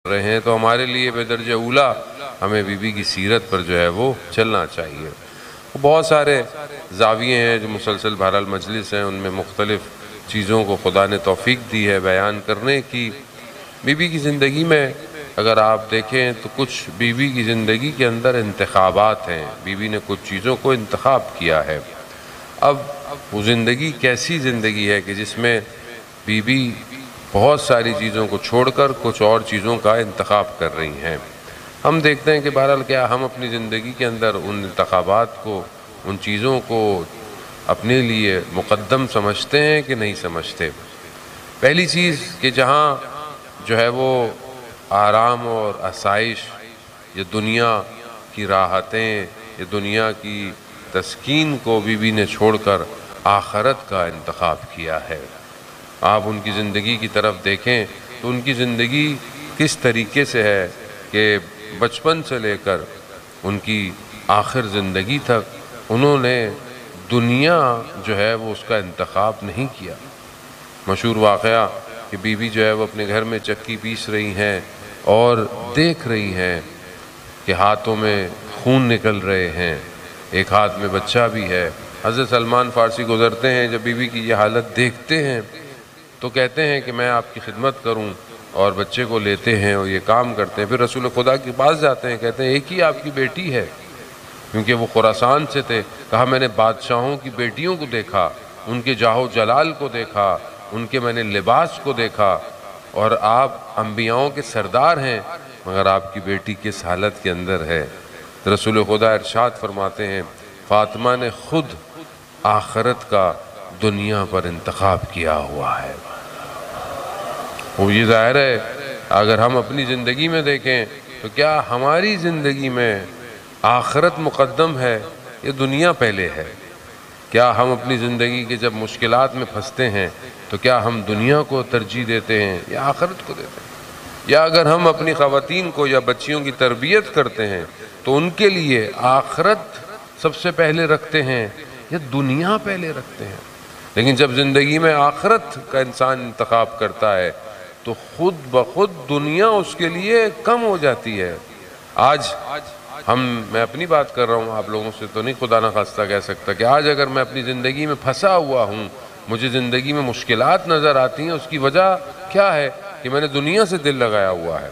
رہے ہیں تو ہمارے لیے بدرجہ اولا ہمیں بیوی کی سیرت پر جو ہے وہ چلنا چاہیے۔ بہت سارے زاویے ہیں جو مسلسل بہرحال مجلس ہیں، ان میں مختلف چیزوں کو خدا نے توفیق دی ہے بیان کرنے کی۔ بیوی کی زندگی میں اگر آپ دیکھیں تو کچھ بیوی کی زندگی کے اندر انتخابات ہیں، بیوی نے کچھ چیزوں کو انتخاب کیا ہے۔ اب وہ زندگی کیسی زندگی ہے کہ جس میں بیوی بہت ساری چیزوں کو چھوڑ کر کچھ اور چیزوں کا انتخاب کر رہی ہیں۔ ہم دیکھتے ہیں کہ بہرحال کیا ہم اپنی زندگی کے اندر ان انتخابات کو، ان چیزوں کو اپنے لیے مقدم سمجھتے ہیں کہ نہیں سمجھتے۔ پہلی چیز کہ جہاں جو ہے وہ آرام اور آسائش، یہ دنیا کی راحتیں، یہ دنیا کی تسکین کو بیوی نے چھوڑ کر آخرت کا انتخاب کیا ہے۔ آپ ان کی زندگی کی طرف دیکھیں تو ان کی زندگی کس طریقے سے ہے کہ بچپن سے لے کر ان کی آخر زندگی تک انہوں نے دنیا جو ہے وہ اس کا انتخاب نہیں کیا۔ مشہور واقعہ کہ بیوی جو ہے وہ اپنے گھر میں چکی پیس رہی ہیں اور دیکھ رہی ہیں کہ ہاتھوں میں خون نکل رہے ہیں، ایک ہاتھ میں بچہ بھی ہے۔ حضرت سلمان فارسی گزرتے ہیں، جب بیوی کی یہ حالت دیکھتے ہیں تو کہتے ہیں کہ میں آپ کی خدمت کروں، اور بچے کو لیتے ہیں اور یہ کام کرتے ہیں۔ پھر رسول خدا کے پاس جاتے ہیں، کہتے ہیں ایک ہی آپ کی بیٹی ہے، کیونکہ وہ خراسان سے تھے۔ کہا میں نے بادشاہوں کی بیٹیوں کو دیکھا، ان کے جاہ و جلال کو دیکھا، ان کے میں نے لباس کو دیکھا، اور آپ انبیاؤں کے سردار ہیں، مگر آپ کی بیٹی کس حالت کے اندر ہے۔ رسول خدا ارشاد فرماتے ہیں فاطمہ نے خود آخرت کا دنیا پر انتخاب کیا ہوا ہے۔ وہ یہ ظاہر ہے اگر ہم اپنی زندگی میں دیکھیں تو کیا ہماری زندگی میں آخرت مقدم ہے یا دنیا پہلے ہے؟ کیا ہم اپنی زندگی کے جب مشکلات میں پھنستے ہیں تو کیا ہم دنیا کو ترجیح دیتے ہیں یا آخرت کو دیتے ہیں؟ یا اگر ہم اپنی خواتین کو یا بچیوں کی تربیت کرتے ہیں تو ان کے لیے آخرت سب سے پہلے رکھتے ہیں یا دنیا پہلے رکھتے ہیں؟ لیکن جب زندگی میں آخرت کا انسان انتخاب کرتا ہے تو خود بخود دنیا اس کے لیے کم ہو جاتی ہے۔ آج میں اپنی بات کر رہا ہوں، آپ لوگوں سے تو نہیں خدا نخواستہ کہہ سکتا کہ آج اگر میں اپنی زندگی میں پھنسا ہوا ہوں، مجھے زندگی میں مشکلات نظر آتی ہیں، اس کی وجہ کیا ہے کہ میں نے دنیا سے دل لگایا ہوا ہے،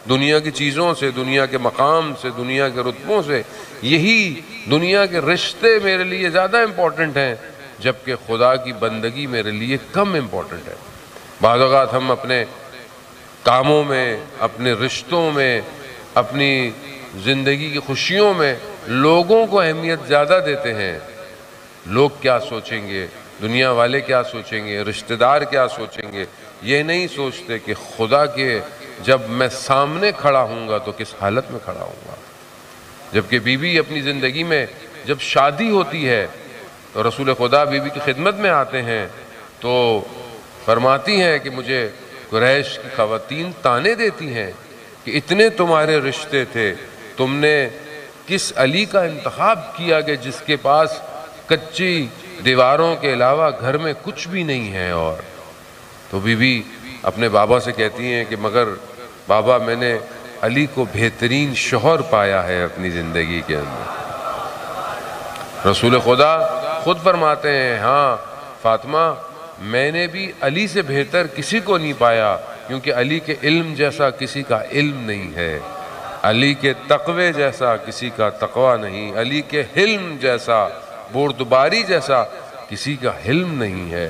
دنیا کی چیزوں سے، دنیا کے مقام سے، دنیا کے رتبوں سے۔ یہی دنیا کے رشتے میرے لیے زیادہ امپورٹنٹ ہیں، جبکہ خدا کی بندگی میرے لیے کم امپورٹنٹ ہے۔ بعض اوقات ہم اپنے کاموں میں، اپنے رشتوں میں، اپنی زندگی کی خوشیوں میں لوگوں کو اہمیت زیادہ دیتے ہیں۔ لوگ کیا سوچیں گے، دنیا والے کیا سوچیں گے، رشتہ دار کیا سوچیں گے، یہ نہیں سوچتے کہ خدا کے جب میں سامنے کھڑا ہوں گا تو کس حالت میں کھڑا ہوں گا۔ جبکہ بیوی اپنی زندگی میں جب شادی ہوتی ہے تو رسول خدا بیوی کی خدمت میں آتے ہیں تو فرماتی ہیں کہ مجھے قریش کی خواتین طعنے دیتی ہیں کہ اتنے تمہارے رشتے تھے، تم نے کس علی کا انتخاب کیا کہ جس کے پاس کچی دیواروں کے علاوہ گھر میں کچھ بھی نہیں ہے۔ اور تو بیوی اپنے بابا سے کہتی ہیں کہ مگر بابا میں نے علی کو بہترین شوہر پایا ہے اپنی زندگی کے اندر۔ رسول خدا خود فرماتے ہیں ہاں فاطمہ میں نے بھی علی سے بہتر کسی کو نہیں پایا، کیونکہ علی کے علم جیسا کسی کا علم نہیں ہے، علی کے تقوی جیسا کسی کا تقوی نہیں، علی کے حلم جیسا، بردباری جیسا کسی کا حلم نہیں ہے۔